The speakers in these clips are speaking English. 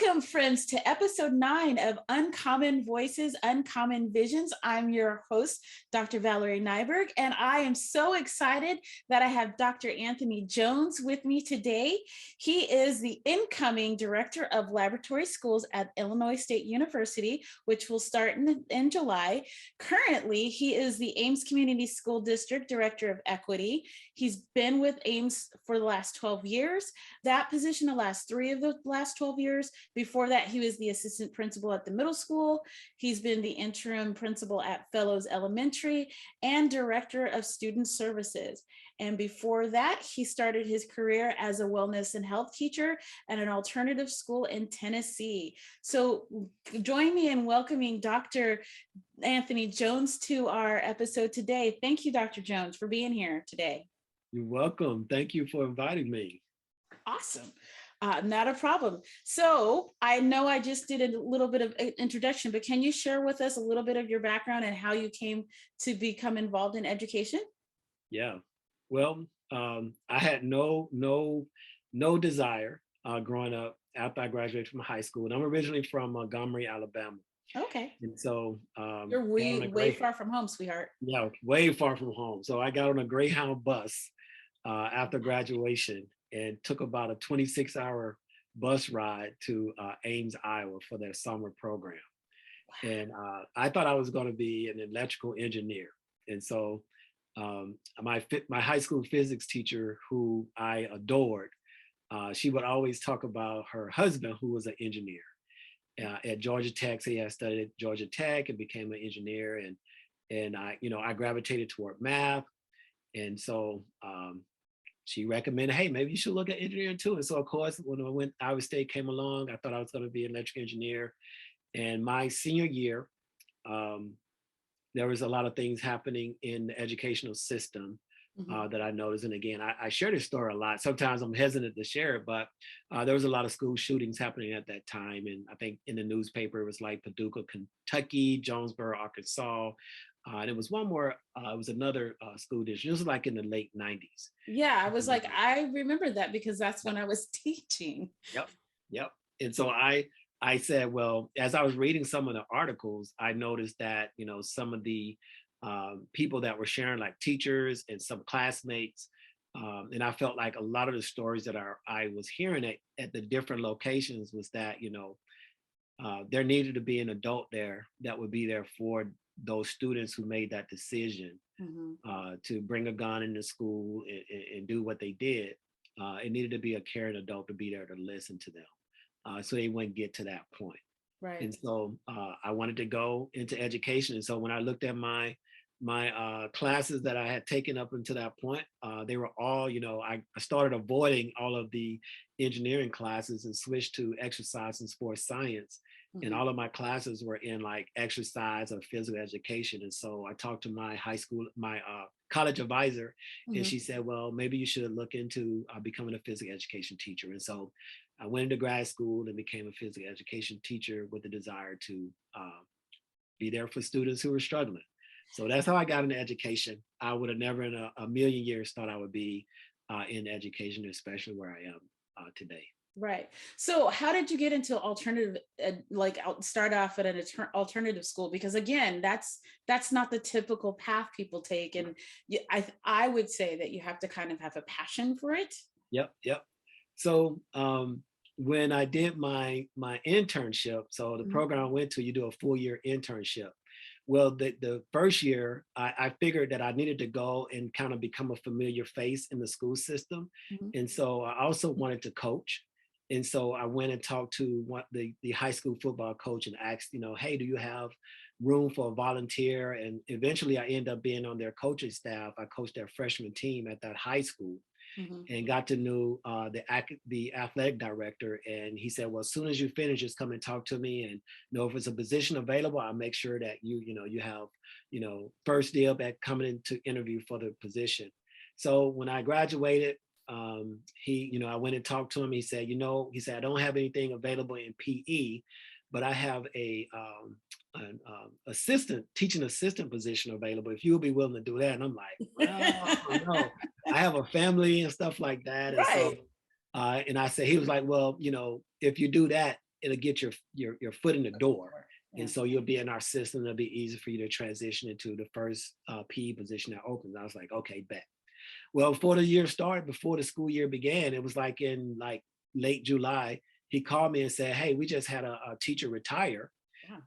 Welcome, friends, to episode 9 of Uncommon Voices, Uncommon Visions. I'm your host, Dr. Valerie Nyberg, and I am so excited that I have Dr. Anthony Jones with me today. He is the incoming Director of Laboratory Schools at Illinois State University, which will start in July. Currently, he is the Ames Community School District Director of Equity. He's been with Ames for the last 12 years. That position the last 3 of the last 12 years. Before that, he was the assistant principal at the middle school. He's been the interim principal at Fellows Elementary and director of student services. And before that, he started his career as a wellness and health teacher at an alternative school in Tennessee. So join me in welcoming Dr. Anthony Jones to our episode today. Thank you, Dr. Jones, for being here today. You're welcome. Thank you for inviting me. Awesome. Not a problem. So I know I just did a little bit of introduction, but can you share with us a little bit of your background and how you came to become involved in education? Yeah. Well, I had no desire growing up after I graduated from high school. And I'm originally from Montgomery, Alabama. Okay. And so you're way far from home, sweetheart. Yeah, way far from home. So I got on a Greyhound bus after graduation and took about a 26-hour bus ride to Ames, Iowa for their summer program. Wow. And I thought I was going to be an electrical engineer. And so my high school physics teacher, who I adored, she would always talk about her husband, who was an engineer at Georgia Tech. So he had studied at Georgia Tech and became an engineer. And I gravitated toward math. And so she recommended, hey, maybe you should look at engineering too. And so, of course, when Iowa State came along, I thought I was going to be an electrical engineer. And my senior year, there was a lot of things happening in the educational system that I noticed. And again, I share this story a lot. Sometimes I'm hesitant to share it, but there was a lot of school shootings happening at that time. And I think in the newspaper, it was like Paducah, Kentucky, Jonesboro, Arkansas. And it was one more, it was another school district. It was like in the late 90s. Yeah, I was like, I remember that because that's when I was teaching. Yep. And so I said, well, as I was reading some of the articles, I noticed that, some of the people that were sharing, like teachers and some classmates, and I felt like a lot of the stories that I was hearing at the different locations was that, there needed to be an adult there that would be there for those students who made that decision to bring a gun into school and do what they did. It needed to be a caring adult to be there to listen to them, so they wouldn't get to that point. Right. And so I wanted to go into education. And so when I looked at my classes that I had taken up until that point, they were all, I started avoiding all of the engineering classes and switched to exercise and sports science. And all of my classes were in like exercise or physical education. And so I talked to my college advisor, and she said, well, maybe you should look into becoming a physical education teacher. And so I went into grad school and became a physical education teacher with the desire to be there for students who were struggling. So that's how I got into education. I would have never in a million years thought I would be in education, especially where I am today. Right. So how did you get into alternative, start off at an alternative school? Because again, that's not the typical path people take. And I would say that you have to kind of have a passion for it. Yep. So when I did my internship, so the program I went to, you do a full year internship. Well, the first year, I figured that I needed to go and kind of become a familiar face in the school system. And so I also wanted to coach. And so I went and talked to the high school football coach and asked, hey, do you have room for a volunteer? And eventually I ended up being on their coaching staff. I coached their freshman team at that high school and got to know the athletic director. And he said, well, as soon as you finish, just come and talk to me. And if it's a position available, I'll make sure that you have, first dib at coming in to interview for the position. So when I graduated, I went and talked to him. He said, I don't have anything available in PE, but I have an teaching assistant position available if you'll be willing to do that. And I'm like, well, no, I have a family and stuff like that. And right. So, and I said, he was like, well, if you do that, it'll get your foot in the door. Yeah. And so you'll be in our system. It'll be easy for you to transition into the first PE position that opens. I was like, okay, bet. Well, before the year started, before the school year began, it was like in like late July, he called me and said, hey, we just had a teacher retire,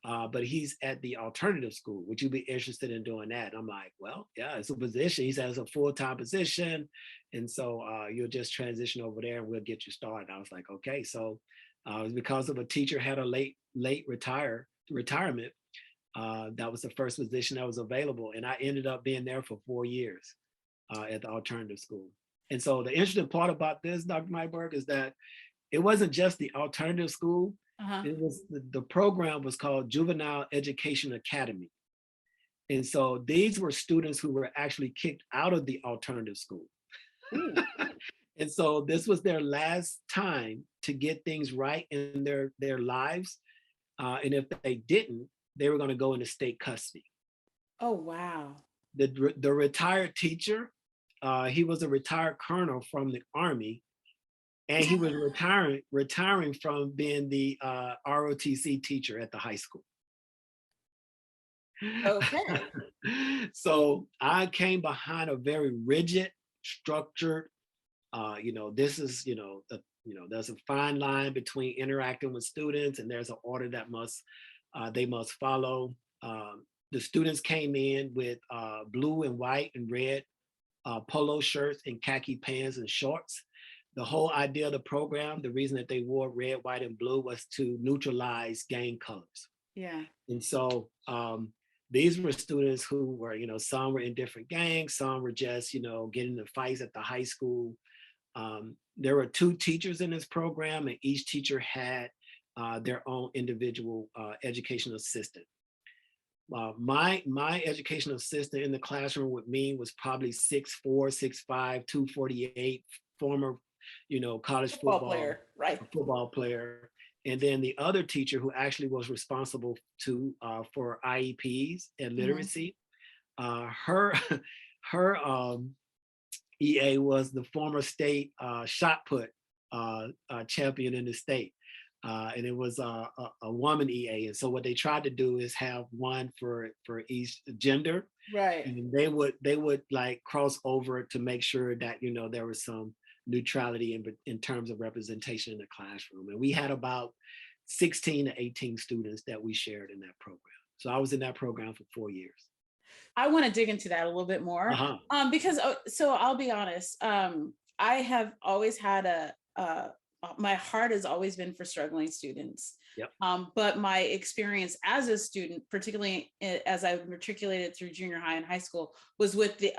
but he's at the alternative school. Would you be interested in doing that? And I'm like, well, yeah, it's a position. He said it's a full-time position. And so you'll just transition over there and we'll get you started. I was like, okay. So it was because of a teacher had a late retirement. That was the first position that was available. And I ended up being there for 4 years at the alternative school. And so the interesting part about this, Dr. Nyberg, is that it wasn't just the alternative school. It was the program was called Juvenile Education Academy. And so these were students who were actually kicked out of the alternative school. And so this was their last time to get things right in their lives. And if they didn't, they were going to go into state custody. Oh, wow. The retired teacher, he was a retired colonel from the Army, and he was retiring from being the ROTC teacher at the high school. Okay. So I came behind a very rigid, structured, this is, there's a fine line between interacting with students, and there's an order that they must follow. The students came in with blue and white and red polo shirts and khaki pants and shorts. The whole idea of the program, the reason that they wore red, white, and blue was to neutralize gang colors. Yeah. And so these were students who were, some were in different gangs, some were just, getting into fights at the high school. There were 2 teachers in this program, and each teacher had their own individual educational assistant. My educational assistant in the classroom with me was probably 6'4", 6'5", 248, former, college football player, right? Football player. And then the other teacher who actually was responsible for IEPs and literacy, her EA was the former state shot put champion in the state. And it was a woman EA. And so what they tried to do is have one for each gender. Right. And they would like cross over to make sure that, there was some neutrality in terms of representation in the classroom. And we had about 16 to 18 students that we shared in that program. So I was in that program for 4 years. I want to dig into that a little bit more because, so I'll be honest, I have always had my heart has always been for struggling students. Yep. But my experience as a student, particularly as I matriculated through junior high and high school, was with the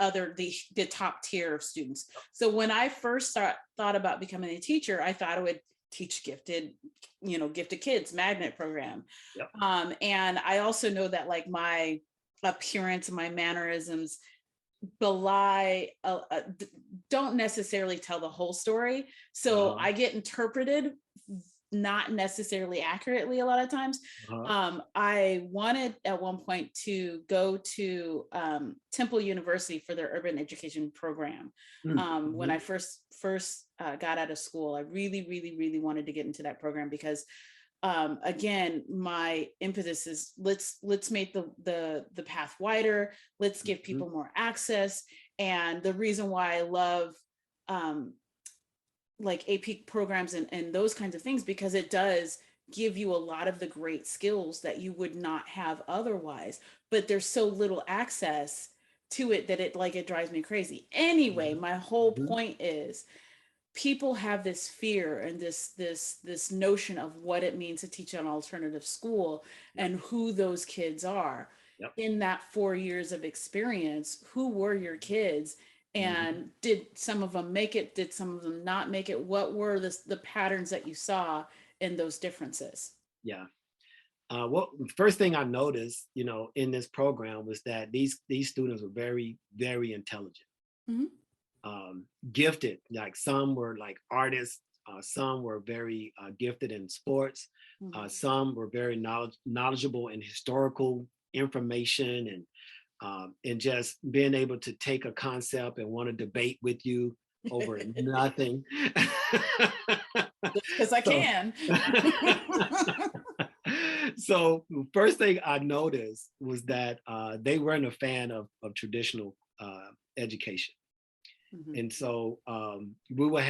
top tier of students. So when I first thought about becoming a teacher, I thought I would teach gifted kids, magnet program. Yep. And I also know that like my appearance and my mannerisms don't necessarily tell the whole story. So I get interpreted not necessarily accurately a lot of times. I wanted at one point to go to Temple University for their urban education program. When I first got out of school, I really, really, really wanted to get into that program because again, my impetus is let's make the path wider. Let's give people more access. And the reason why I love like AP programs and those kinds of things, because it does give you a lot of the great skills that you would not have otherwise, but there's so little access to it that it drives me crazy. Anyway, my whole point is people have this fear and this notion of what it means to teach an alternative school and who those kids are. In that 4 years of experience, who were your kids? And did some of them make it? Did some of them not make it? What were the patterns that you saw in those differences? Yeah. Well, the first thing I noticed, in this program was that these students were very, very intelligent. Gifted, like some were like artists, some were very gifted in sports, some were very knowledgeable in historical information and just being able to take a concept and want to debate with you over nothing. Because I So, can. so first thing I noticed was that they weren't a fan of traditional education. Mhm. And so we would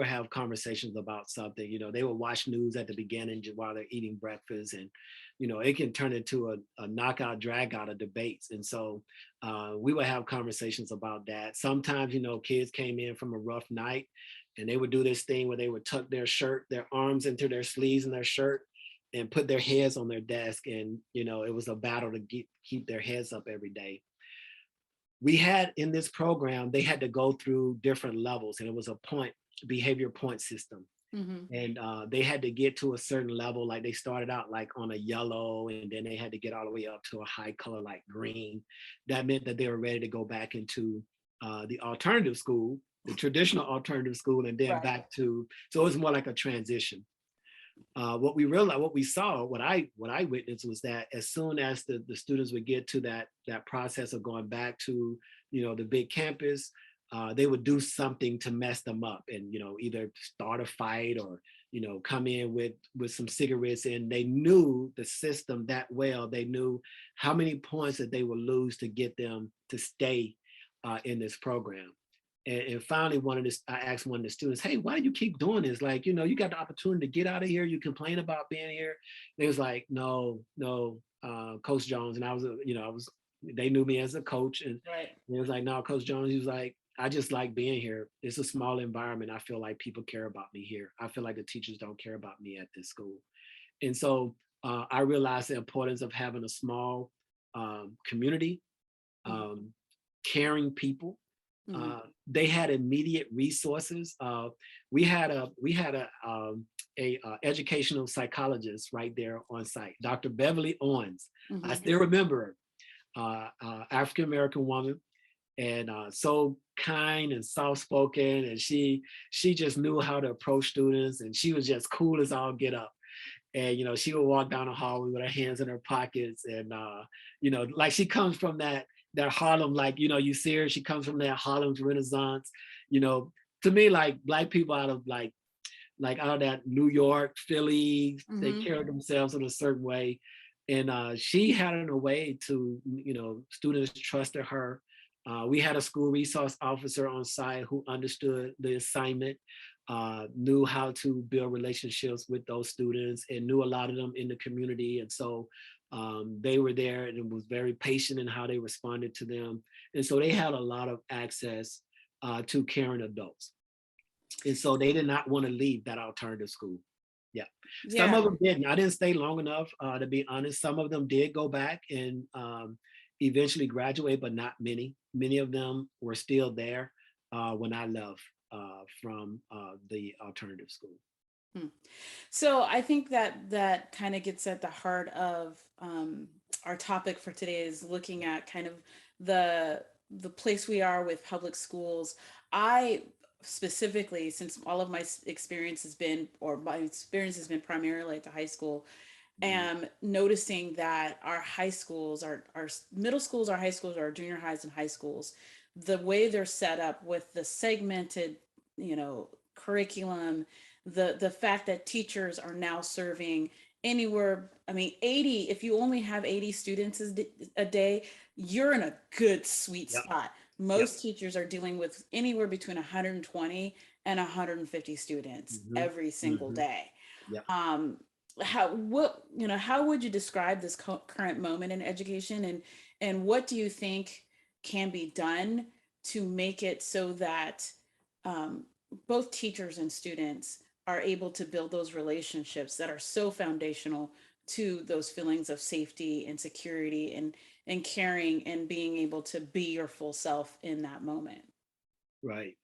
have conversations about something. They would watch news at the beginning while they're eating breakfast, and it can turn into a knockout, drag out of debates. And so we would have conversations about that. Sometimes kids came in from a rough night, and they would do this thing where they would tuck their arms into their sleeves in their shirt, and put their heads on their desk, and it was a battle to keep their heads up every day. We had in this program, they had to go through different levels, and it was a behavior point system. Mhm. And they had to get to a certain level. Like they started out like on a yellow, and then they had to get all the way up to a high color like green. That meant that they were ready to go back into the alternative school, the traditional alternative school, and then Right. back to, so it was more like a transition. What we realized, what we saw, what I witnessed was that as soon as the students would get to that process of going back to the big campus, they would do something to mess them up, and either start a fight or come in with some cigarettes. And they knew the system that well. They knew how many points that they would lose to get them to stay in this program. And finally, I asked one of the students, "Hey, why do you keep doing this? Like, you got the opportunity to get out of here. You complain about being here." And they was like, "No, no, Coach Jones." And they knew me as a coach, and Right. it was like, "No, Coach Jones." He was like, "I just like being here. It's a small environment. I feel like people care about me here. I feel like the teachers don't care about me at this school." And so I realized the importance of having a small community, Mhm. um, caring people. Mhm. They had immediate resources. We had a educational psychologist right there on site, Dr. Beverly Owens. I Mhm. still remember her, African American woman, and so kind and soft spoken, and she just knew how to approach students, and she was just cool as all get up. And she would walk down the hallway with her hands in her pockets, and like she comes from that Harlem, like you see her, she comes from that Harlem's Renaissance. you know to me, like Black people out of like out of that New York, Philly, they Mhm. carry themselves in a certain way. And she had in a way to, students trusted her. We had a school resource officer on site who understood the assignment, knew how to build relationships with those students, and knew a lot of them in the community. And so they were there, and it was very patient in how they responded to them. And so they had a lot of access to caring adults. And so they did not want to leave that alternative school. Yeah. Some Yeah. of them didn't. I didn't stay long enough, to be honest. Some of them did go back and eventually graduate, but not many. Many of them were still there when I left from the alternative school. Hmm. So I think that that kind of gets at the heart of our topic for today is looking at kind of the the place we are with public schools. I specifically, since all of my experience has been, or my experience has been primarily at the high school, Mhm. am noticing that our high schools, our middle schools, our high schools, our junior highs and high schools, the way they're set up with the segmented, curriculum, the fact that teachers are now serving anywhere, I mean, 80, if you only have 80 students a day, you're in a good sweet Yep. spot. Yep. Most teachers are dealing with anywhere between 120 and 150 students Hmm. every single Hmm. day. Yep. um how would you describe this current moment in education, and what do you think can be done to make it so that um, both teachers and students are able to build those relationships that are so foundational to those feelings of safety and security and caring and being able to be your full self in that moment? Right.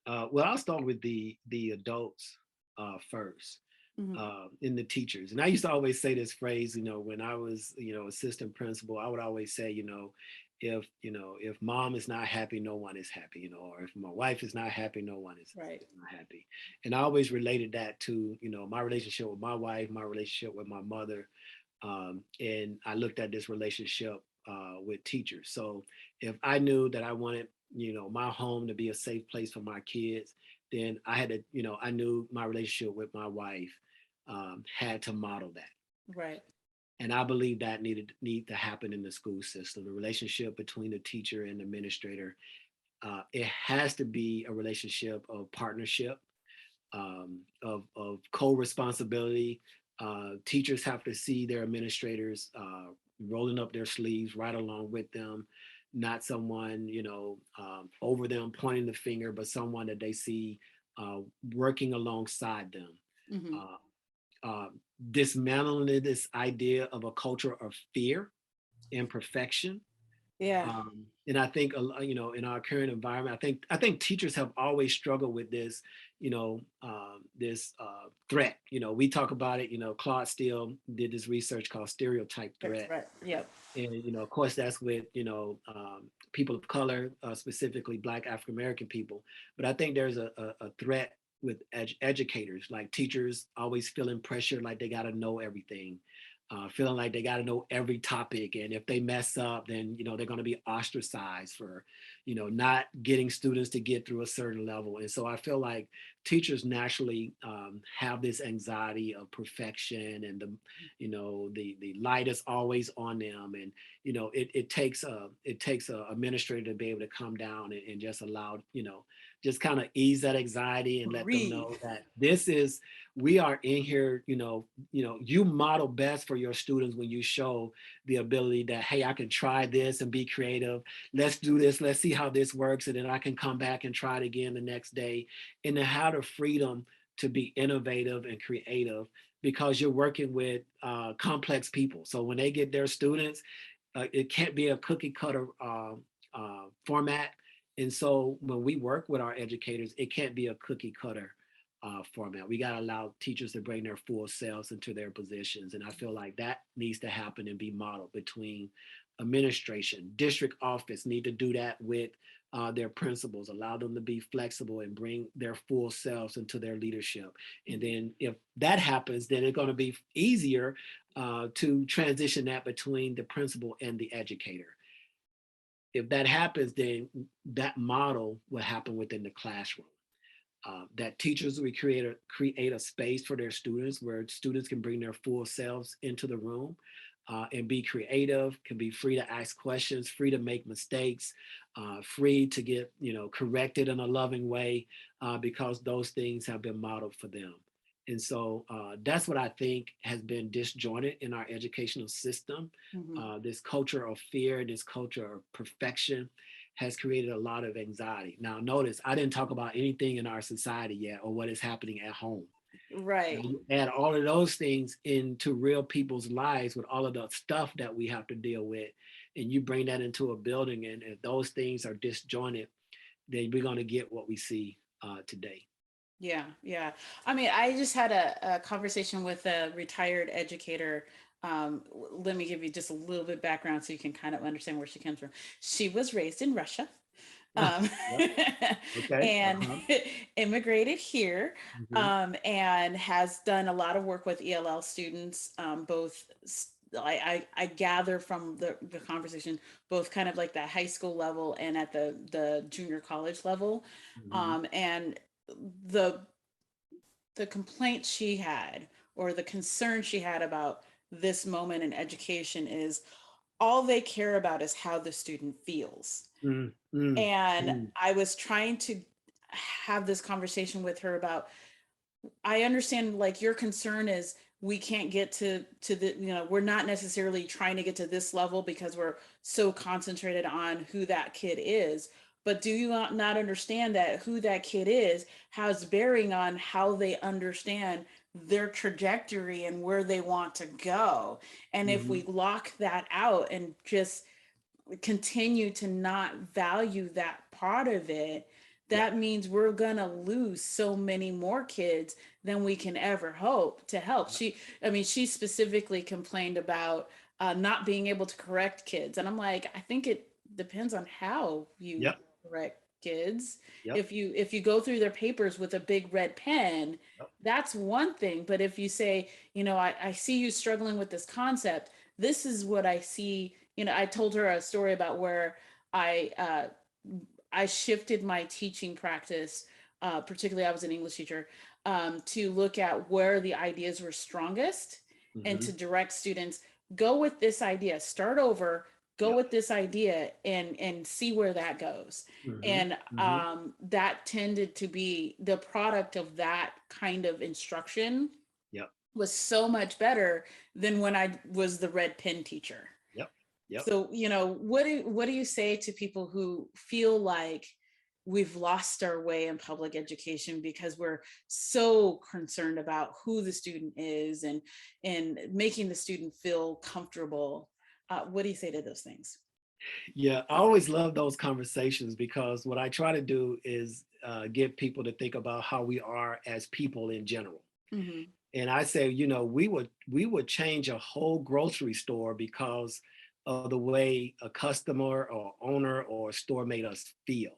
Well, I'll start with the adults first. Hmm. In the teachers. And I used to always say this phrase, when I was, assistant principal. I would always say, if mom is not happy, no one is happy, or if my wife is not happy, no one is Right. not happy. And I always related that to, my relationship with my wife, my relationship with my mother. And I looked at this relationship with teachers. So if I knew that I wanted, my home to be a safe place for my kids, then I had to, I knew my relationship with my wife had to model that. Right. And I believe that need to happen in the school system. The relationship between the teacher and the administrator, it has to be a relationship of partnership, of co-responsibility. Teachers have to see their administrators rolling up their sleeves right along with them, not someone over them pointing the finger, but someone that they see uh, working alongside them. Hmm. Uh, uh, Dismantling this idea of a culture of fear and perfection. Yeah. And I think in our current environment, I think teachers have always struggled with this, this threat. We talk about it. Claude Steele did this research called stereotype That's threat, right. Yep. and of course that's with people of color, specifically Black African American people. But I think there's a threat with educators, like teachers always feeling pressure, like they got to know everything, feeling like they got to know every topic, and if they mess up, then they're going to be ostracized for not getting students to get through a certain level. And so I feel like teachers naturally have this anxiety of perfection, and the light is always on them, and it takes a administrator to be able to come down and just allow just kind of ease that anxiety and let them Breathe. know that we are in here. You model best for your students when you show the ability that, hey, I can try this and be creative. Let's do this. Let's see how this works, and then I can come back and try it again the next day. And to have the freedom to be innovative and creative, because you're working with complex people. So when they get their students, it can't be a cookie cutter format. And so when we work with our educators, it can't be a cookie cutter format. We got to allow teachers to bring their full selves into their positions. And I feel like that needs to happen and be modeled between administration, district office need to do that with their principals, allow them to be flexible and bring their full selves into their leadership. And then if that happens, then it's going to be easier to transition that between the principal and the educator. If that happens, then that model will happen within the classroom. That teachers will create a space for their students where students can bring their full selves into the room and be creative, can be free to ask questions, free to make mistakes, free to get corrected in a loving way, because those things have been modeled for them. And so that's what I think has been disjointed in our educational system. Hmm. This culture of fear, this culture of perfection has created a lot of anxiety. Now, notice I didn't talk about anything in our society yet or what is happening at home. Now, Right. you add all of those things into real people's lives with all of the stuff that we have to deal with, and you bring that into a building, and if those things are disjointed, then we're going to get what we see today. Yeah, yeah. I mean, I just had a conversation with a retired educator. Let me give you just a little bit background so you can kind of understand where she comes from. She was raised in Russia, Ah, um, yep. Okay. and Uh-huh. immigrated here, Hmm. and has done a lot of work with ELL students, both. I gather from the conversation, both kind of like the high school level and at the junior college level, Hmm. and the the complaint she had or the concern she had about this moment in education is all they care about is how the student feels. Mm, mm, And mm. I was trying to have this conversation with her about, I understand like your concern is we can't get to the, we're not necessarily trying to get to this level because we're so concentrated on who that kid is. But do you not understand that who that kid is has bearing on how they understand their trajectory and where they want to go? And if we Mhm. lock that out and just continue to not value that part of it, Yep. that means we're gonna lose so many more kids than we can ever hope to help. Yep. I mean, she specifically complained about not being able to correct kids, and I'm like, I think it depends on how you Yep. correct kids. Yep. If you go through their papers with a big red pen, Yep. that's one thing. But if you say, I see you struggling with this concept, this is what I see. I told her a story about where I I shifted my teaching practice, particularly I was an English teacher, to look at where the ideas were strongest and to Hmm. direct students, go with this idea, start over, go Yep. with this idea and see where that goes. Hmm. And Hmm. that tended to be the product of that kind of instruction Yep. was so much better than when I was the red pen teacher. Yep. Yep. So, what do you say to people who feel like we've lost our way in public education because we're so concerned about who the student is and making the student feel comfortable? What do you say to those things? Yeah, I always love those conversations because what I try to do is get people to think about how we are as people in general. Hmm. And I say, we would change a whole grocery store because of the way a customer or owner or store made us feel.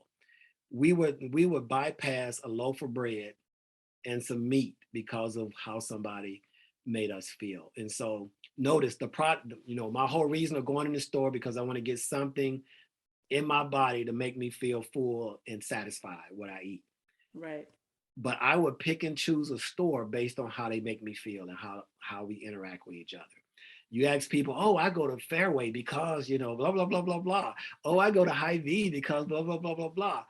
We would bypass a loaf of bread and some meat because of how somebody made us feel. And so notice the product, my whole reason of going in the store because I want to get something in my body to make me feel full and satisfied what I eat. Right. But I would pick and choose a store based on how they make me feel and how we interact with each other. You ask people, oh, I go to Fairway because, blah, blah, blah, blah, blah. Oh, I go to Hy-Vee because blah, blah, blah, blah, blah.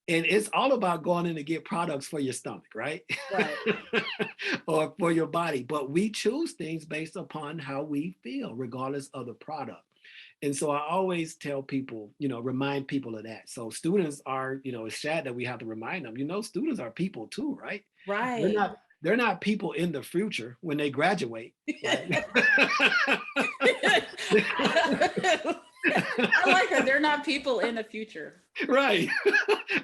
And it's all about going in to get products for your stomach, right? Right. Or for your body. But we choose things based upon how we feel, regardless of the product. And so I always tell people, remind people of that. So students are, it's sad that we have to remind them, students are people too, right? They're Right. not, they're not people in the future when they graduate, right? I like that. They're not people in the future. Right.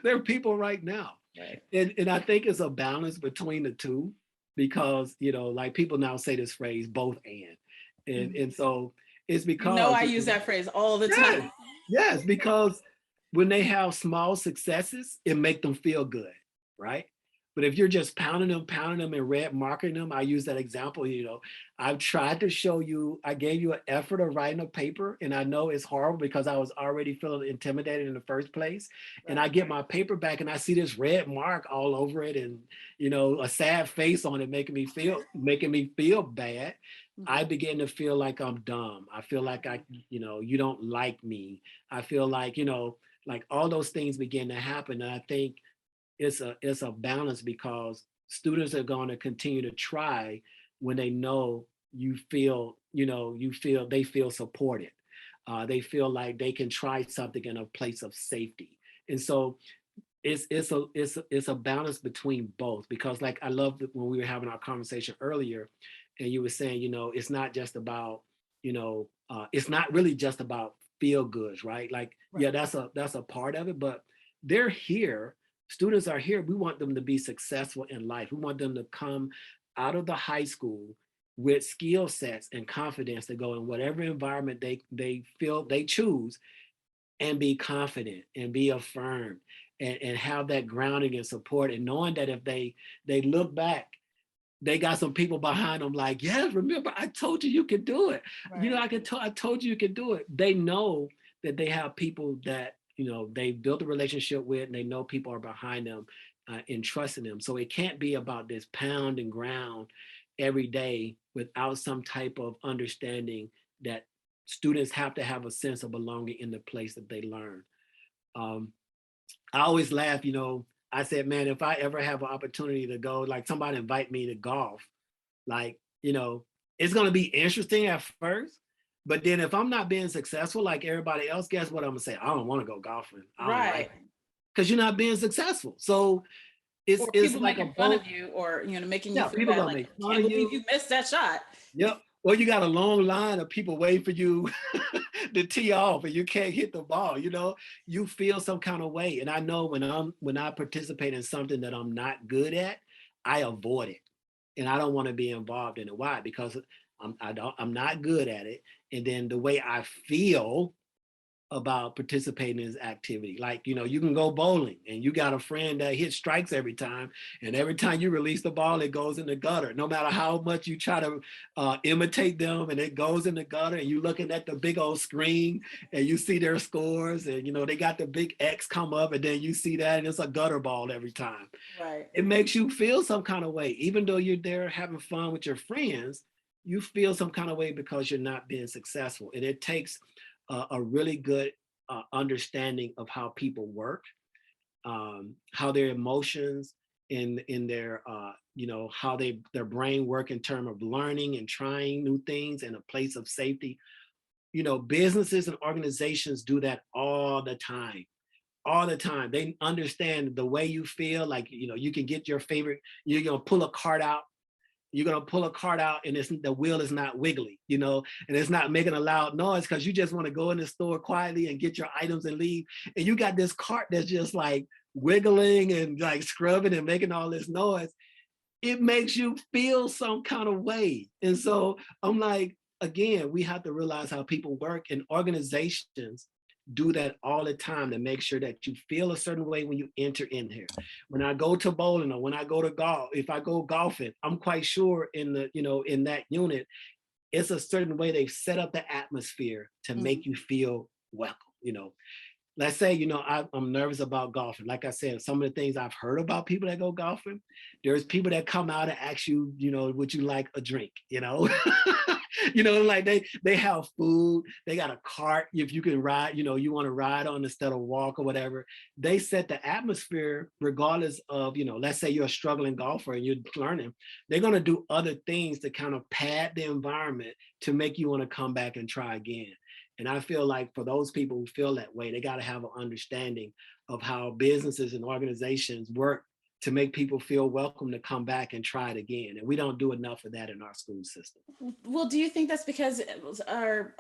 They're people right now. Right. And I think it's a balance between the two because, like people now say this phrase, both and. And, Mhm. and so it's You know, because, I use that phrase all the time. yes, yes, because when they have small successes, it make them feel good, right? But if you're just pounding them and red marking them, I use that example, I've tried to show you, I gave you an effort of writing a paper, and I know it's horrible because I was already feeling intimidated in the first place. And I Right. get my paper back and I see this red mark all over it and, a sad face on it, making me feel bad. I Mhm. begin to feel like I'm dumb. I feel like you don't like me. I feel like, like all those things begin to happen. And I think it's a balance because students are going to continue to try when they know they feel supported. They feel like they can try something in a place of safety. And so it's a balance between both because like I love when we were having our conversation earlier and you were saying it's not just about it's not really just about feel goods, right? Like yeah, Right. that's a part of it, but they're here, students are here, we want them to be successful in life, we want them to come out of the high school with skill sets and confidence to go in whatever environment they feel they choose and be confident and be affirmed and have that grounding and support and knowing that if they look back they got some people behind them like yes, remember I told you you could do it, Right. I told you you could do it. They know that they have people that they built a relationship with and they know people are behind them and trusting them. So it can't be about this pound and ground every day without some type of understanding that students have to have a sense of belonging in the place that they learn. Um, I always laugh, I said, man, if I ever have an opportunity to go, like somebody invite me to golf, like, it's going to be interesting at first. But then if I'm not being successful like everybody else, guess what I'm going to say? I don't want to go golfing. I don't like Right. it because you're not being successful. So it's, Or it's people like a making fun both. of you or, making you Yeah, feel people bad. going to Like, make I fun can't of believe you. you missed that shot. Yep. Or you got a long line of people waiting for you to tee off and you can't hit the ball, you feel some kind of way. And I know when I participate in something that I'm not good at, I avoid it. And I don't want to be involved in it. Why? Because I'm not good at it. And then the way I feel about participating in this activity. Like, you can go bowling and you got a friend that hits strikes every time. And every time you release the ball, it goes in the gutter. No matter how much you try to imitate them, and it goes in the gutter, and you looking at the big old screen and you see their scores, and they got the big X come up, and then you see that and it's a gutter ball every time. Right. It makes you feel some kind of way. Even though you're there having fun with your friends, you feel some kind of way because you're not being successful. And it takes a really good understanding of how people work, how their emotions in their how their brain work in terms of learning and trying new things in a place of safety. Businesses and organizations do that all the time. All the time. They understand the way you feel. Like, you can get your favorite, you're gonna pull a cart out. You're gonna pull a cart out, and the wheel is not wiggly, and it's not making a loud noise because you just want to go in the store quietly and get your items and leave. And you got this cart that's just like wiggling and like scrubbing and making all this noise. It makes you feel some kind of way. And so I'm like, again, we have to realize how people work, and organizations do that all the time to make sure that you feel a certain way when you enter in here. When I go to bowling, or when I go to golf, if I go golfing, I'm quite sure in that unit, it's a certain way they've set up the atmosphere to make you feel welcome. Let's say, I'm nervous about golfing. Like I said, some of the things I've heard about people that go golfing, there's people that come out and ask you, would you like a drink? Like they have food, they got a cart if you can ride, you want to ride on instead of walk or whatever. They set the atmosphere regardless of, let's say you're a struggling golfer and you're learning, they're going to do other things to kind of pad the environment to make you want to come back and try again. And I feel like for those people who feel that way, they got to have an understanding of how businesses and organizations work to make people feel welcome to come back and try it again. And we don't do enough of that in our school system. Well, do you think that's because our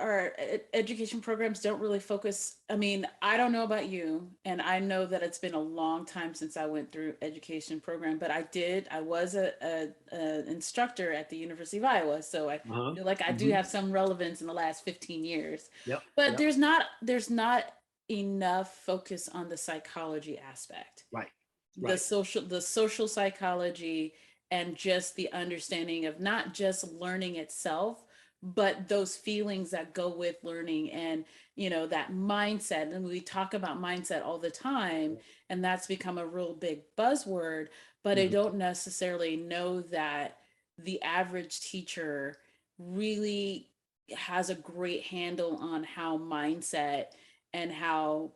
education programs don't really focus? I mean, I don't know about you, and I know that it's been a long time since I went through education program, but I was a instructor at the University of Iowa, so I feel like I do have some relevance in the last 15 years. Yep. But Yep. there's not enough focus on the psychology aspect. Right. The social psychology, and just the understanding of not just learning itself, but those feelings that go with learning, and that mindset. And we talk about mindset all the time, and that's become a real big buzzword, but I don't necessarily know that the average teacher really has a great handle on how mindset and how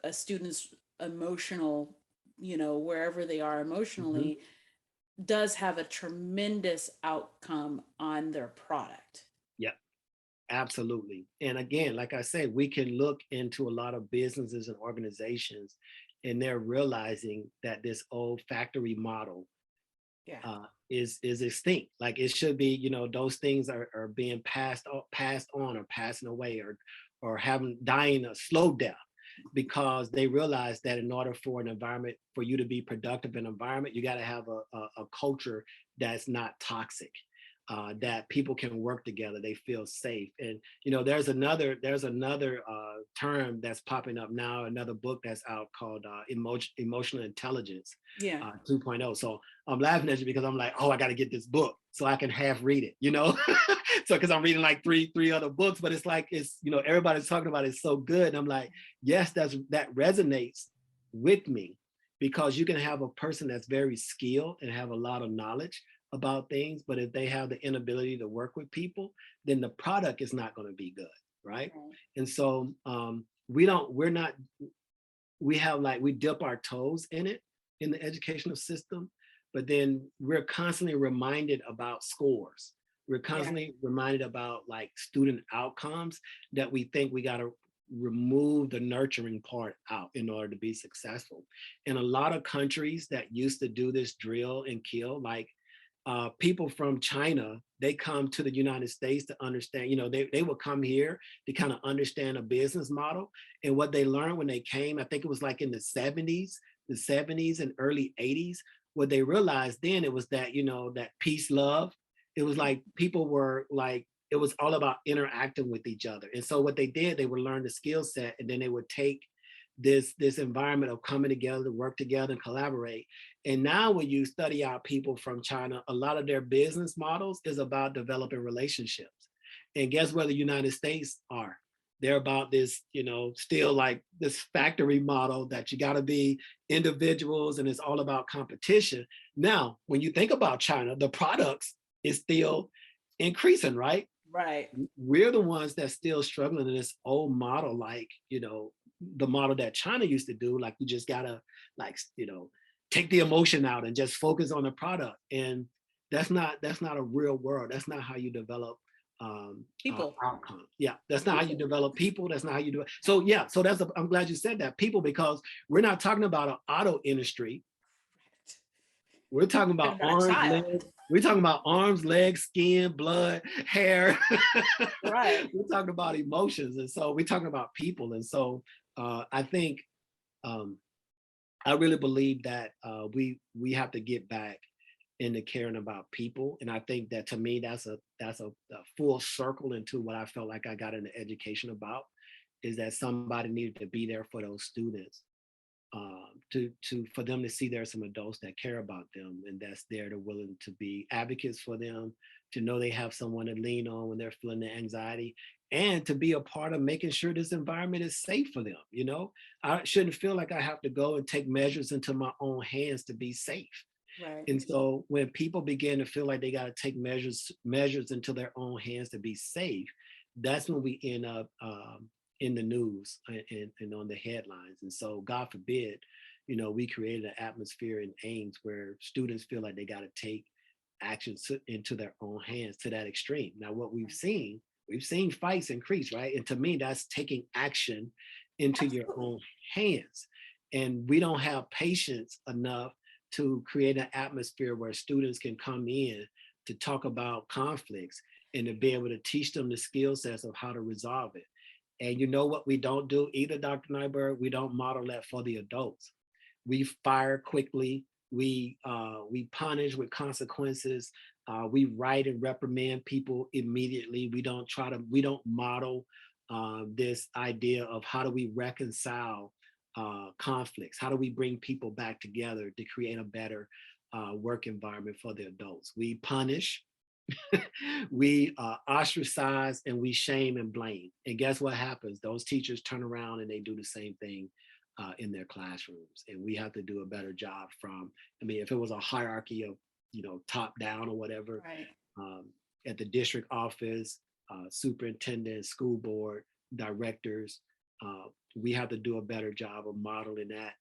a student's emotional, wherever they are emotionally, does have a tremendous outcome on their product. Yeah, absolutely. And again, like I said, we can look into a lot of businesses and organizations, and they're realizing that this old factory model is extinct. Like it should be, those things are being passed on, or passing away, or having dying a slow death, because they realize that in order for an environment, for you to be productive in an environment, you got to have a culture that's not toxic, that people can work together, they feel safe. And there's another term that's popping up now, another book that's out called Emotional Intelligence 2.0. So I'm laughing at you because I'm like, oh, I got to get this book so I can half read it, so because I'm reading like three other books, but it's like, everybody's talking about it so good. And I'm like, yes, that resonates with me, because you can have a person that's very skilled and have a lot of knowledge about things, but if they have the inability to work with people, then the product is not going to be good, right? And so we dip our toes in it in the educational system, but then we're constantly reminded about scores. We're constantly reminded about like student outcomes, that we think we got to remove the nurturing part out in order to be successful. In a lot of countries that used to do this drill and kill, like people from China, they come to the United States to understand, they would come here to kind of understand a business model. And what they learned when they came, I think it was like in the 70s and early 80s, what they realized then, it was that, that peace, love, it was like people were like, it was all about interacting with each other. And so what they did, they would learn the skill set, and then they would take this environment of coming together to work together and collaborate. And now when you study out people from China, a lot of their business models is about developing relationships. And guess where the United States are? They're about this, still like this factory model that you got to be individuals and it's all about competition. Now, when you think about China, the products is still increasing, right? Right. We're the ones that's still struggling in this old model, like, the model that China used to do, like you just gotta like, take the emotion out and just focus on the product. And that's not a real world. That's not how you develop People. outcome. Yeah, that's not how you develop people. That's not how you do it. So yeah, so I'm glad you said that, people, because we're not talking about an auto industry. We're talking about arms, legs. We're talking about arms, legs, skin, blood, hair. Right. We're talking about emotions. And so we're talking about people. And so I think I really believe that we have to get back into caring about people. And I think that, to me, that's a full circle into what I felt like I got into education about, is that somebody needed to be there for those students, for them to see there's some adults that care about them and that's there, to willing to be advocates for them, to know they have someone to lean on when they're feeling the anxiety, and to be a part of making sure this environment is safe for them. I shouldn't feel like I have to go and take measures into my own hands to be safe. Right. And so when people begin to feel like they got to take measures into their own hands to be safe, that's when we end up in the news and on the headlines. And so, God forbid, we created an atmosphere in Ames where students feel like they got to take action into their own hands to that extreme. Now, what we've seen fights increase, right? And to me, that's taking action into your own hands. And we don't have patience enough to create an atmosphere where students can come in to talk about conflicts and to be able to teach them the skill sets of how to resolve it. And you know what we don't do either, Dr. Nyberg? We don't model that for the adults. We fire quickly. We punish with consequences. We write and reprimand people immediately. We don't model this idea of how do we reconcile conflicts? How do we bring people back together to create a better work environment for the adults? We punish, we ostracize, and we shame and blame. And guess what happens? Those teachers turn around and they do the same thing in their classrooms. And we have to do a better job if it was a hierarchy of, top down or whatever, Right. At the district office, superintendent, school board, directors, we have to do a better job of modeling that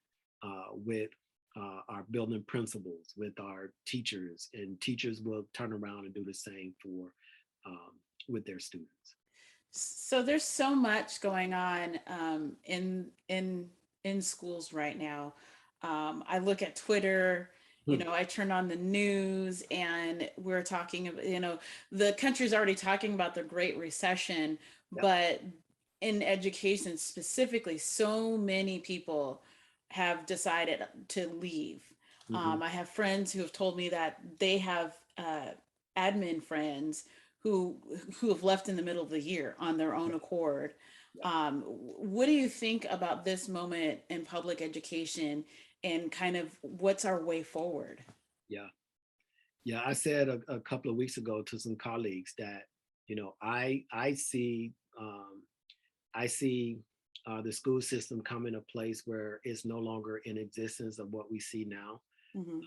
with our building principals, with our teachers, and teachers will turn around and do the same for with their students. So there's so much going on in schools right now. I look at Twitter. I turn on the news and we're talking about, the country's already talking about the Great Recession, Yep. but in education specifically, so many people have decided to leave. Mm-hmm. I have friends who have told me that they have admin friends who have left in the middle of the year on their own accord. What do you think about this moment in public education, and kind of what's our way forward? Yeah, I said a couple of weeks ago to some colleagues that I see the school system come in a place where it's no longer in existence of what we see now. Mm-hmm.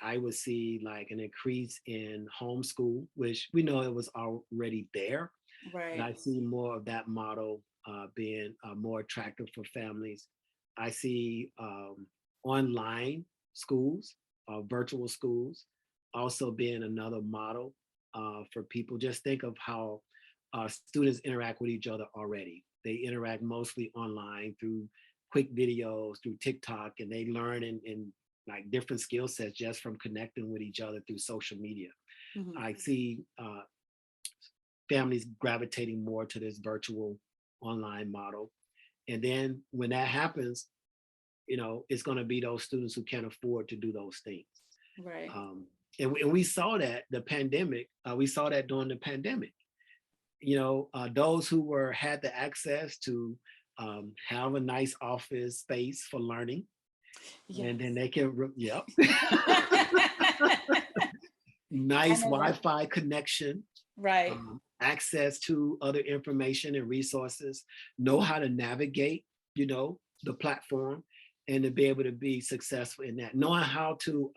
I would see like an increase in homeschool, which we know it was already there. Right. And I see more of that model being more attractive for families. I see online schools, virtual schools, also being another model for people. Just think of how students interact with each other already. They interact mostly online through quick videos, through TikTok, and they learn in like different skill sets just from connecting with each other through social media. Mm-hmm. I see families gravitating more to this virtual online model. And then when that happens, it's going to be those students who can't afford to do those things. Right. And we saw that we saw that during the pandemic. those who had the access to have a nice office space for learning, Yes. and then they can, yep, I nice know. Wi-Fi connection, Right. access to other information and resources, know how to navigate, the platform, and to be able to be successful in that. Knowing how to,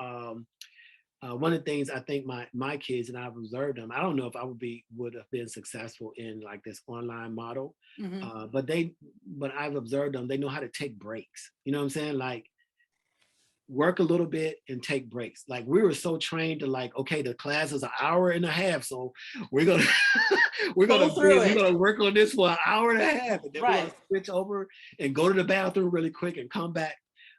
one of the things I think my kids, and I've observed them, I don't know if I would have been successful in like this online model, Mhm. but I've observed them. They know how to take breaks. You know what I'm saying? Like work a little bit and take breaks. Like we were so trained to like, okay, the class is an hour and a half, so we're gonna Pull through we're it. gonna work on this for an hour and a half, and then we're gonna Right. switch over and go to the bathroom really quick and come back.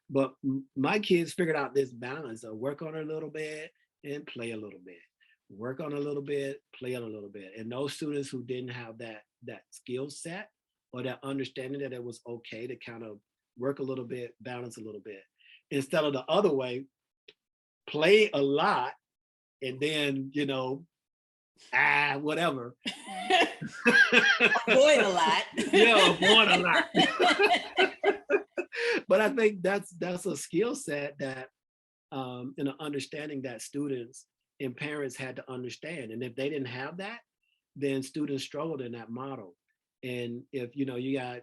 But my kids figured out this balance of work on a little bit and play a little bit, work on a little bit, play on a little bit. And those students who didn't have that skill set or that understanding that it was okay to kind of work a little bit, balance a little bit, instead of the other way, play a lot and then, whatever. Avoid a lot. Yeah, avoid a lot. But I think that's a skill set that and an understanding that students and parents had to understand. And if they didn't have that, then students struggled in that model. And if you got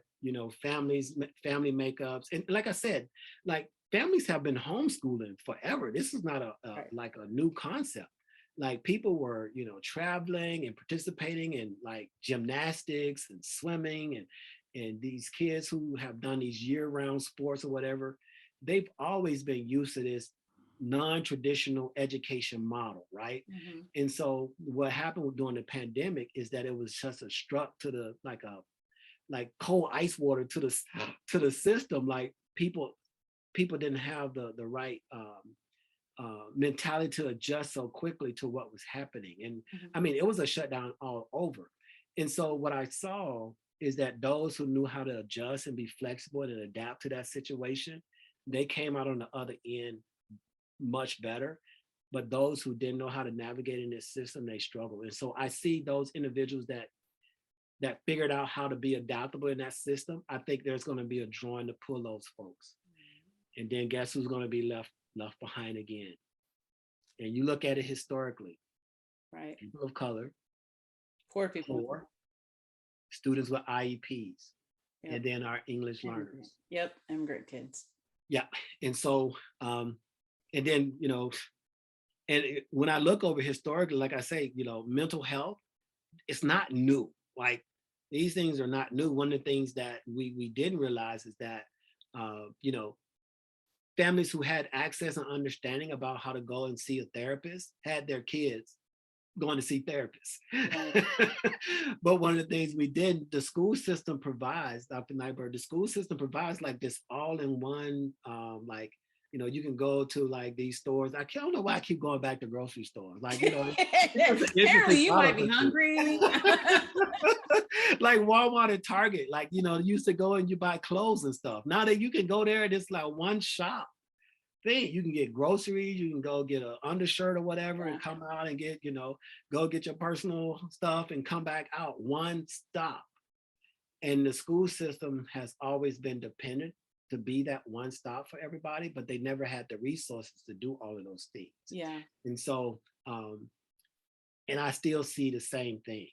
family makeups, and like I said, like families have been homeschooling forever. This is not Right. like a new concept. Like people were traveling and participating in like gymnastics and swimming, and these kids who have done these year-round sports or whatever, they've always been used to this non-traditional education model, right? Mhm. And so what happened during the pandemic is that it was just a struck to the like cold ice water to the system. Like people didn't have the right mentality to adjust so quickly to what was happening. And Mhm. I mean, it was a shutdown all over. And so what I saw is that those who knew how to adjust and be flexible and adapt to that situation, they came out on the other end much better. But those who didn't know how to navigate in this system, they struggle. And so I see those individuals that figured out how to be adaptable in that system. I think there's going to be a drawing to pull those folks. And then guess who's going to be left behind again? And you look at it historically, Right. people of color, Poor people. poor, students with IEPs, Yep. and then our English learners. Yep. Immigrant kids. Yeah. And so, and then, and when I look over historically, like I say, mental health, it's not new. Like these things are not new. One of the things that we didn't realize is that, families who had access and understanding about how to go and see a therapist had their kids going to see therapists. Right. But one of the things we did, the school system provides, Dr. Nyberg, the school system provides like this all-in-one, like, you can go to like these stores. I don't know why I keep going back to grocery stores. Like, Apparently you might be hungry. Like Walmart and Target, like, you used to go and you buy clothes and stuff. Now that you can go there and it's like one shop thing. You can get groceries, you can go get an undershirt or whatever and come out and get, go get your personal stuff and come back out. One stop. And the school system has always been dependent to be that one stop for everybody, but they never had the resources to do all of those things. Yeah. And so, and I still see the same thing.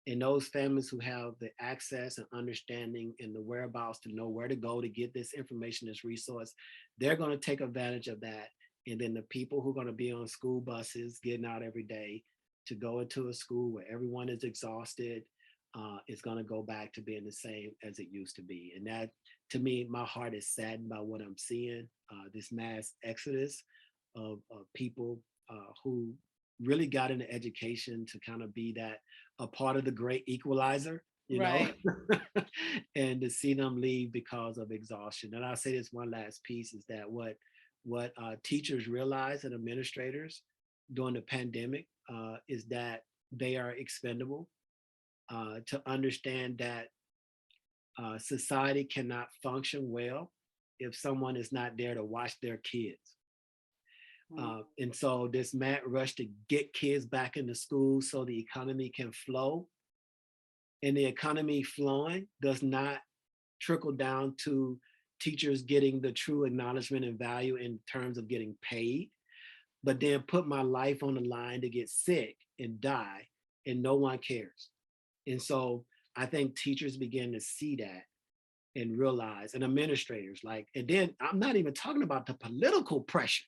And those families who have the access and understanding and the whereabouts to know where to go to get this information, this resource, they're going to take advantage of that. And then the people who are going to be on school buses, getting out every day to go into a school where everyone is exhausted, is going to go back to being the same as it used to be. And that, to me, my heart is saddened by what I'm seeing, this mass exodus of people who really got into education to kind of be that a part of the great equalizer, Right. and to see them leave because of exhaustion. And I'll say this one last piece is that what teachers realize and administrators during the pandemic is that they are expendable, to understand that society cannot function well if someone is not there to watch their kids. And so this mad rush to get kids back into school so the economy can flow and the economy flowing does not trickle down to teachers getting the true acknowledgement and value in terms of getting paid, but then put my life on the line to get sick and die, and no one cares. And so I think teachers begin to see that and realize, and administrators, like, and then I'm not even talking about the political pressure.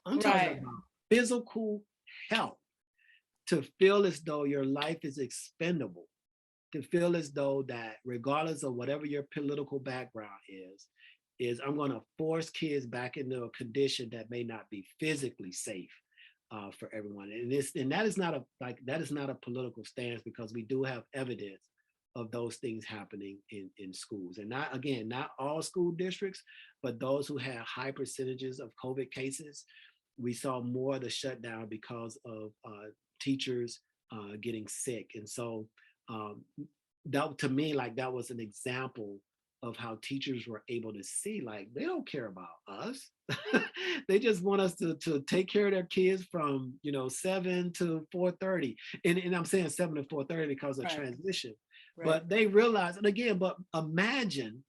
I'm talking Right. about physical health, to feel as though your life is expendable, to feel as though that regardless of whatever your political background is I'm going to force kids back into a condition that may not be physically safe for everyone. And that is not a political stance, because we do have evidence of those things happening in schools, and not all school districts, but those who had high percentages of COVID cases. We saw more of the shutdown because of teachers getting sick. And so um, that, to me, like, that was an example of how teachers were able to see, like, they don't care about us. They just want us to take care of their kids from 7 to 4:30. And I'm saying 7 to 4:30 because of Right. transition. Right. But they realize, and again, but imagine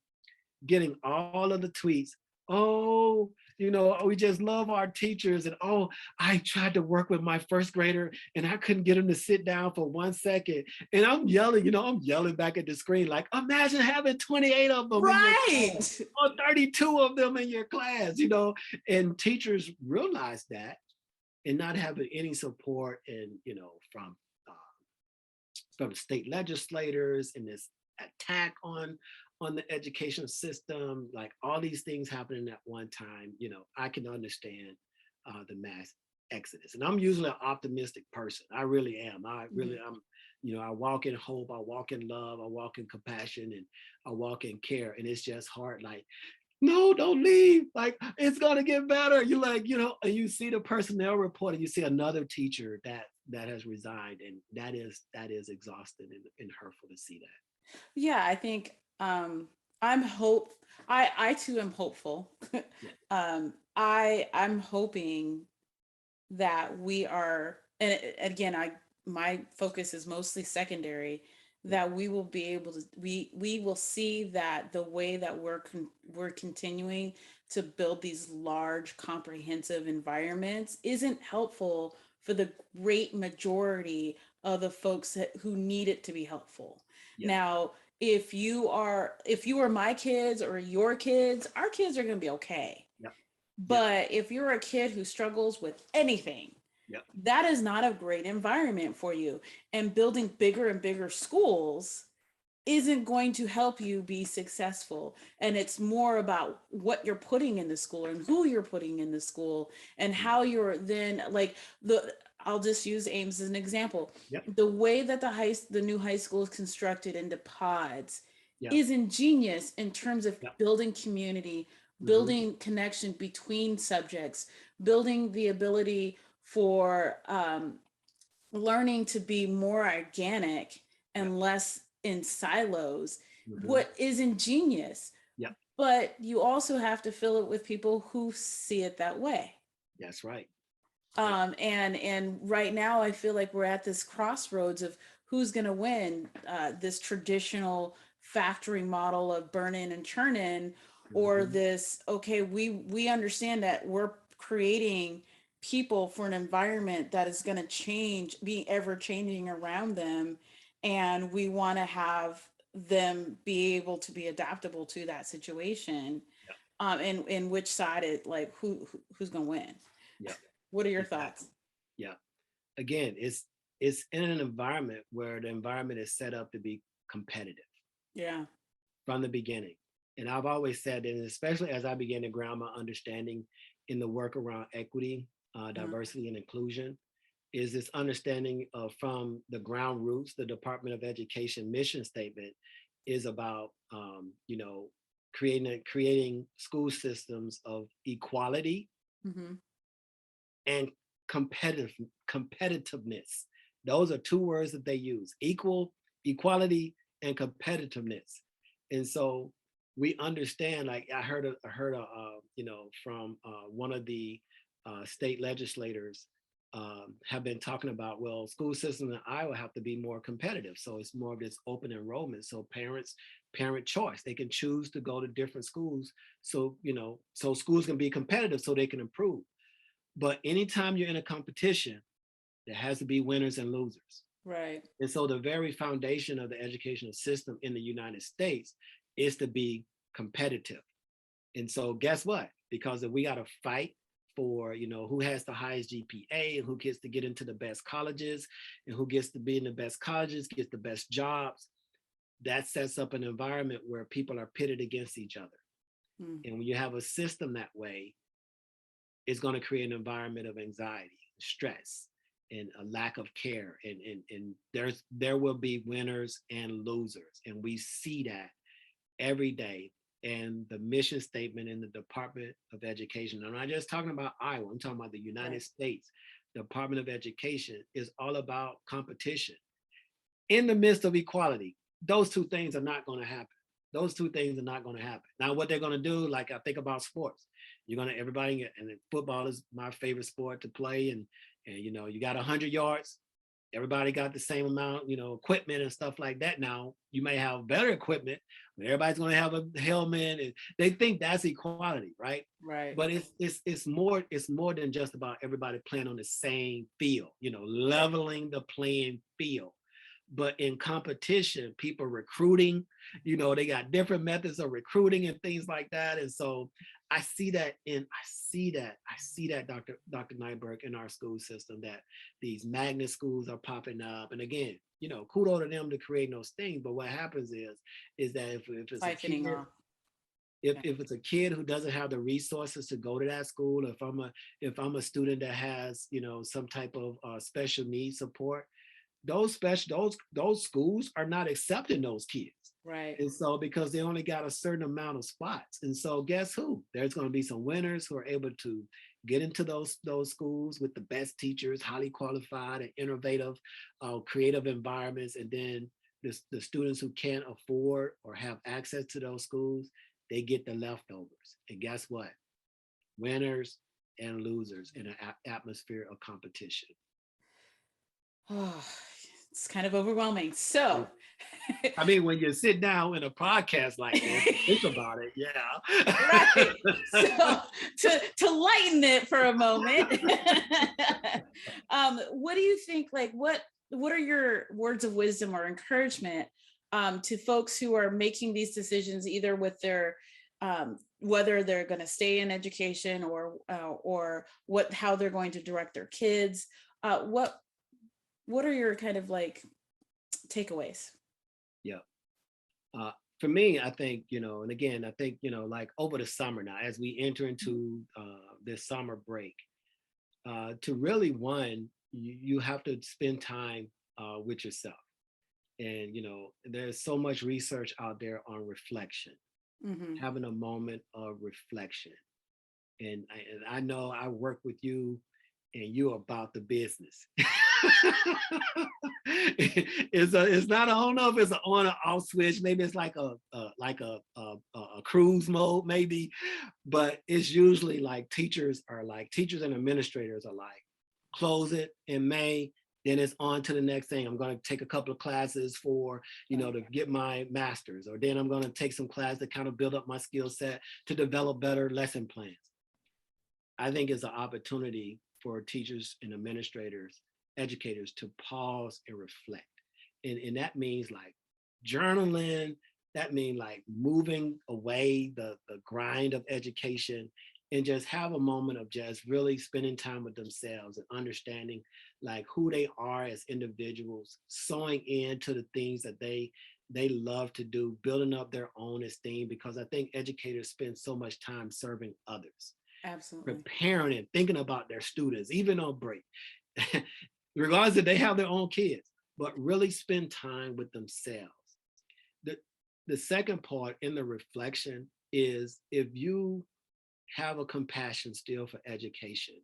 getting all of the tweets. Oh, we just love our teachers. And oh, I tried to work with my first grader and I couldn't get him to sit down for 1 second. And I'm yelling back at the screen, like, imagine having 28 of them in your Right. class, or 32 of them in your class. And teachers realize that, and not having any support uh, from the state legislators, and this attack on the education system, like all these things happening at one time. I can understand the mass exodus. And I'm usually an optimistic person. I really am. I walk in hope, I walk in love, I walk in compassion, and I walk in care. And it's just hard, like, no, don't leave. Like, it's gonna get better. You like, and you see the personnel report, and you see another teacher that has resigned, and that is exhausting and hurtful to see that. Yeah, I think I'm hope I too am hopeful. Yeah. I'm hoping that we are, and again, my focus is mostly secondary, Yeah. that we will be able to, we will see that the way that we're continuing to build these large comprehensive environments isn't helpful for the great majority of the folks who need it to be helpful. Yeah. Now, if you are my kids or your kids, our kids are going to be okay. Yeah. Yeah. But if you're a kid who struggles with anything, Yeah. that is not a great environment for you. And building bigger and bigger schools isn't going to help you be successful. And it's more about what you're putting in the school and who you're putting in the school, and how you're then, like, I'll just use Ames as an example. Yeah. The way that the new high school is constructed into pods Yeah. is ingenious in terms of Yeah. building community, Hmm. building connection between subjects, building the ability for learning to be more organic Yeah. and less in silos. Hmm. What is ingenious, Yeah. but you also have to fill it with people who see it that way. That's right. Yeah. And right now I feel like we're at this crossroads of who's going to win, this traditional factory model of burn in and churn in, or Hmm. this, okay, we understand that we're creating people for an environment that is going to change, be ever changing around them, and we want to have them be able to be adaptable to that situation. Yeah. And in which side, it like who's going to win? Yeah. What are your Exactly. thoughts? Yeah. Again, it's in an environment where the environment is set up to be competitive Yeah. from the beginning. And I've always said, and especially as I began to ground my understanding in the work around equity, Uh, diversity, and inclusion, is this understanding of, from the ground roots, the Department of Education mission statement is about creating school systems of equality mm-hmm. and competitiveness. Those are two words that they use: equality, and competitiveness. And so we understand. Like, I heard from one of the state legislators have been talking about, well, school systems in Iowa have to be more competitive. So it's more of this open enrollment. So parent choice, they can choose to go to different schools. So, so schools can be competitive so they can improve. But anytime you're in a competition, there has to be winners and losers. Right. And so the very foundation of the educational system in the United States is to be competitive. And so guess what? Because if we got to fight for, who has the highest GPA and who gets to get into the best colleges and who gets to be in the best colleges, gets the best jobs, that sets up an environment where people are pitted against each other. And when you have a system that way, it's going to create an environment of anxiety, stress, and a lack of care. And there will be winners and losers. And we see that every day. And the mission statement in the Department of Education, I'm not just talking about Iowa, I'm talking about the United States. Department of Education is all about competition in the midst of equality. Those two things are not going to happen. Those two things are not going to happen. Now, what they're going to do, like I think about sports, everybody, and football is my favorite sport to play. And you got 100 yards, everybody got the same amount, equipment and stuff like that. Now, you may have better equipment, but everybody's going to have a helmet, and they think that's equality, right? Right. But it's more than just about everybody playing on the same field, leveling the playing field. But in competition, people recruiting, they got different methods of recruiting and things like that. And so I see that, Dr. Nyberg, in our school system, that these magnet schools are popping up. And again, kudos to them to create those things. But what happens is that if it's a kid, if it's a kid who doesn't have the resources to go to that school, if I'm a student that has, some type of special needs support, those schools are not accepting those kids. Right. And so because they only got a certain amount of spots. And so guess who? There's going to be some winners who are able to get into those schools with the best teachers, highly qualified and innovative, creative environments. And then the students who can't afford or have access to those schools, they get the leftovers. And guess what? Winners and losers in an atmosphere of competition. Oh, it's kind of overwhelming. So, I mean, when you sit down in a podcast like this, think about it. Yeah. Right. So to lighten it for a moment, what do you think? Like, what are your words of wisdom or encouragement to folks who are making these decisions, either with their whether they're going to stay in education or how they're going to direct their kids? What are your kind of like takeaways? Yeah. For me, I think, and again, I think, like over the summer now, as we enter into this summer break, to really, you have to spend time with yourself. And, there's so much research out there on reflection, having a moment of reflection. And I know I work with you, and you're about the business. It's not, I don't know if it's an on or off switch. Maybe it's like a cruise mode, maybe. But it's usually like teachers and administrators are like, close it in May, then it's on to the next thing. I'm going to take a couple of classes for, to get my master's, or then I'm going to take some class to kind of build up my skill set to develop better lesson plans. I think it's an opportunity for teachers and administrators, educators, to pause and reflect. And that means like journaling, that means like moving away the grind of education and just have a moment of just really spending time with themselves and understanding like who they are as individuals, sewing into the things that they love to do, building up their own esteem, because I think educators spend so much time serving others. Absolutely. Preparing and thinking about their students, even on break, regardless if they have their own kids, but really spend time with themselves. The second part in the reflection is, if you have a compassion still for education,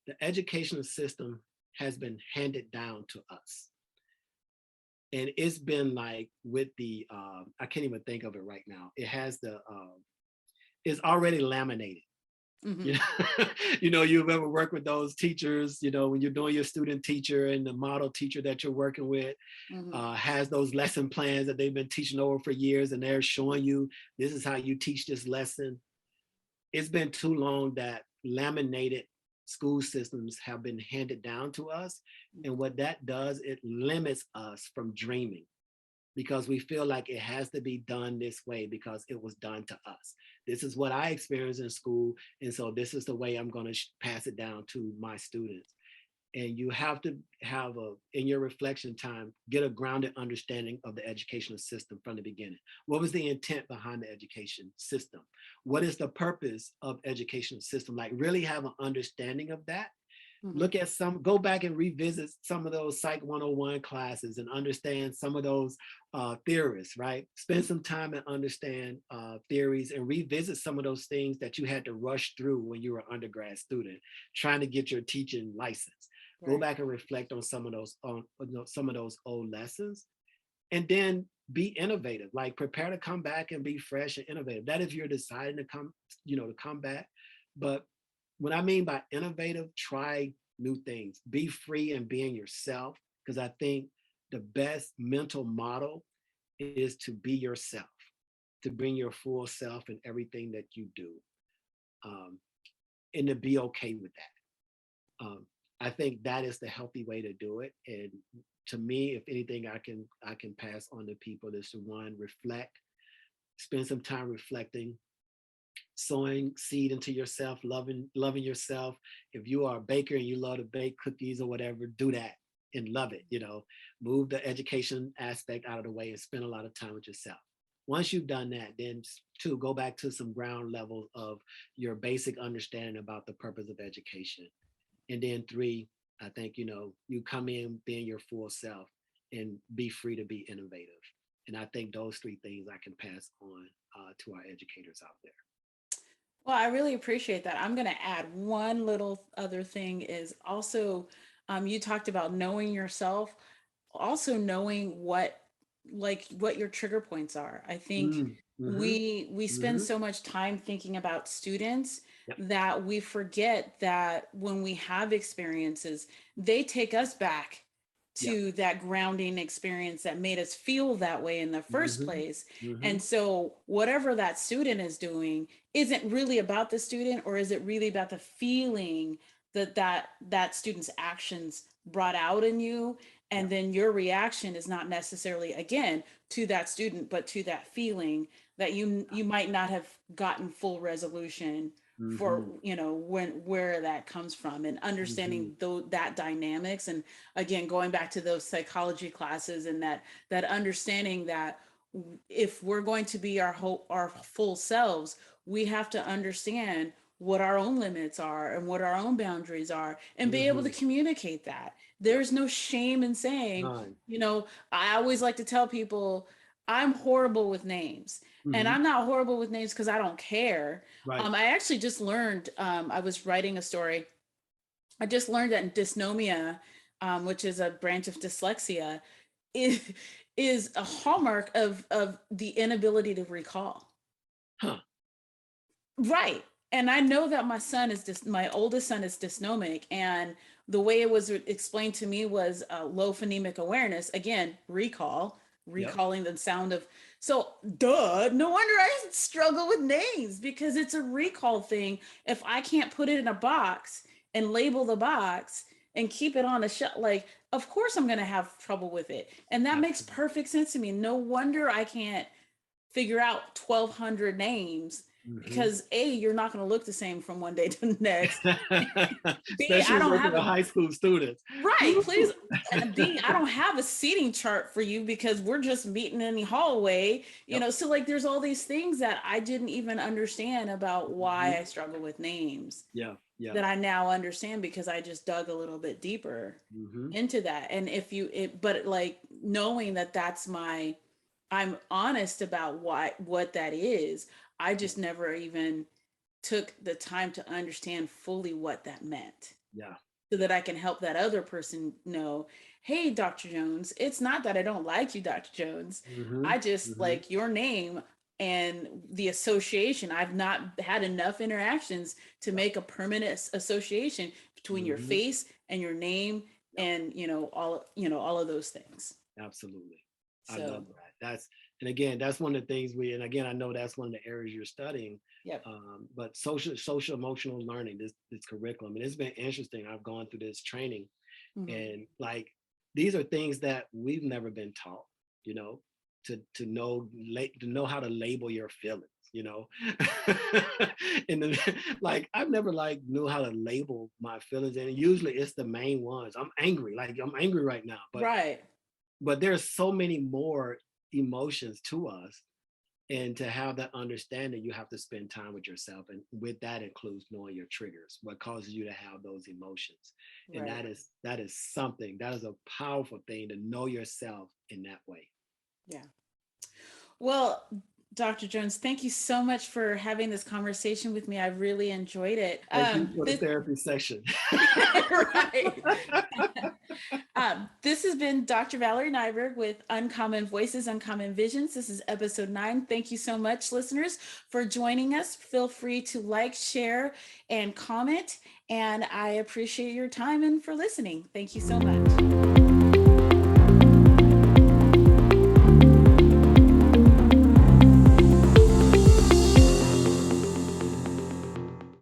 the educational system has been handed down to us. And it's been like with the, I can't even think of it right now. It has it's already laminated. You Mm-hmm. know, you've ever worked with those teachers, when you're doing your student teacher and the model teacher that you're working with Mm-hmm. has those lesson plans that they've been teaching over for years, and they're showing you this is how you teach this lesson. It's been too long that laminated school systems have been handed down to us. And what that does, it limits us from dreaming because we feel like it has to be done this way because it was done to us. This is what I experienced in school. And so this is the way I'm going to pass it down to my students. And you have to have in your reflection time, get a grounded understanding of the educational system from the beginning. What was the intent behind the education system? What is the purpose of educational system? Like really have an understanding of that. Mm-hmm. Look at go back and revisit some of those Psych 101 classes and understand some of those theorists, right? Spend some time and understand theories and revisit some of those things that you had to rush through when you were an undergrad student, trying to get your teaching license. Go Right. back and reflect on some of those old lessons, and then be innovative. Like prepare to come back and be fresh and innovative. That if you're deciding to come back. But what I mean by innovative, try new things. Be free and being yourself. Because I think the best mental model is to be yourself, to bring your full self in everything that you do, um, and to be okay with that. I think that is the healthy way to do it. And to me, if anything, I can pass on to people is to one, reflect, spend some time reflecting, sowing seed into yourself, loving yourself. If you are a baker and you love to bake cookies or whatever, do that and love it. Move the education aspect out of the way and spend a lot of time with yourself. Once you've done that, then two, go back to some ground level of your basic understanding about the purpose of education. And then three, I think, you come in being your full self and be free to be innovative. And I think those three things I can pass on to our educators out there. Well, I really appreciate that. I'm going to add one little other thing is also, you talked about knowing yourself, also knowing what your trigger points are. I think Mm-hmm. we spend Mm-hmm. so much time thinking about students Yep. that we forget that when we have experiences, they take us back Yep. to that grounding experience that made us feel that way in the first Mm-hmm. place. Mm-hmm. And so whatever that student is doing isn't really about the student, or is it really about the feeling that student's actions brought out in you, and Yep. then your reaction is not necessarily again to that student but to that feeling that you might not have gotten full resolution for, Mm-hmm. where that comes from, and Mm-hmm. understanding that dynamics. And again, going back to those psychology classes, and that understanding that if we're going to be our full selves, we have to understand what our own limits are and what our own boundaries are, and be able to Mm-hmm. communicate that. Yep. There's no shame in saying, None. I always like to tell people I'm horrible with names. And Mm-hmm. I'm not horrible with names because I don't care. Right. I actually just learned, I was writing a story. I just learned that dysnomia, which is a branch of dyslexia, is, is a hallmark of the inability to recall. Huh. Right. And I know that my oldest son is dysnomic, and the way it was explained to me was low phonemic awareness. Again, Yep. recalling the sound of. So, duh, no wonder I struggle with names, because it's a recall thing. If I can't put it in a box and label the box and keep it on a shelf, like, of course I'm going to have trouble with it. And that makes Absolutely. perfect sense to me. No wonder I can't figure out 1,200 names, Mm-hmm. because A, you're not going to look the same from one day to the next. B, I Especially don't working have with a high school students. right, Woo. please. B, I don't have a seating chart for you because we're just meeting in the hallway, Yep. so like there's all these things that I didn't even understand about why Mm-hmm. I struggle with names, Yeah. Yeah. that I now understand because I just dug a little bit deeper Mm-hmm. into that. And but like knowing that I'm honest about what that is. I Yeah. just never even took the time to understand fully what that meant, Yeah. so Yeah. that I can help that other person know, hey, Dr. Jones, it's not that I don't like you, Dr. Jones. Mm-hmm. I just Mm-hmm. like your name. and the association. I've not had enough interactions to make a permanent association between your Mhm. face and your name, Yep. and all of those things. Absolutely. I So, love that. And again, that's one of the things and again, I know that's one of the areas you're studying. yep. But social emotional learning, this curriculum, and it's been interesting. I've gone through this training, Mhm. and like these are things that we've never been taught, you know, to know how to label your feelings, you know. And then, like I've never like knew how to label my feelings, and usually it's the main ones. I'm angry, like I'm angry right now, Right. but there's so many more emotions to us, and to have that understanding, you have to spend time with yourself, and with that includes knowing your triggers, what causes you to have those emotions. And Right. that is something, that is a powerful thing, to know yourself in that way. Yeah. Well, Dr. Jones, thank you so much for having this conversation with me. I really enjoyed it. Thank you for the therapy session. Right. This has been Dr. Valerie Nyberg with Uncommon Voices, Uncommon Visions. This is episode 9. Thank you so much, listeners, for joining us. Feel free to like, share, and comment. And I appreciate your time and for listening. Thank you so much.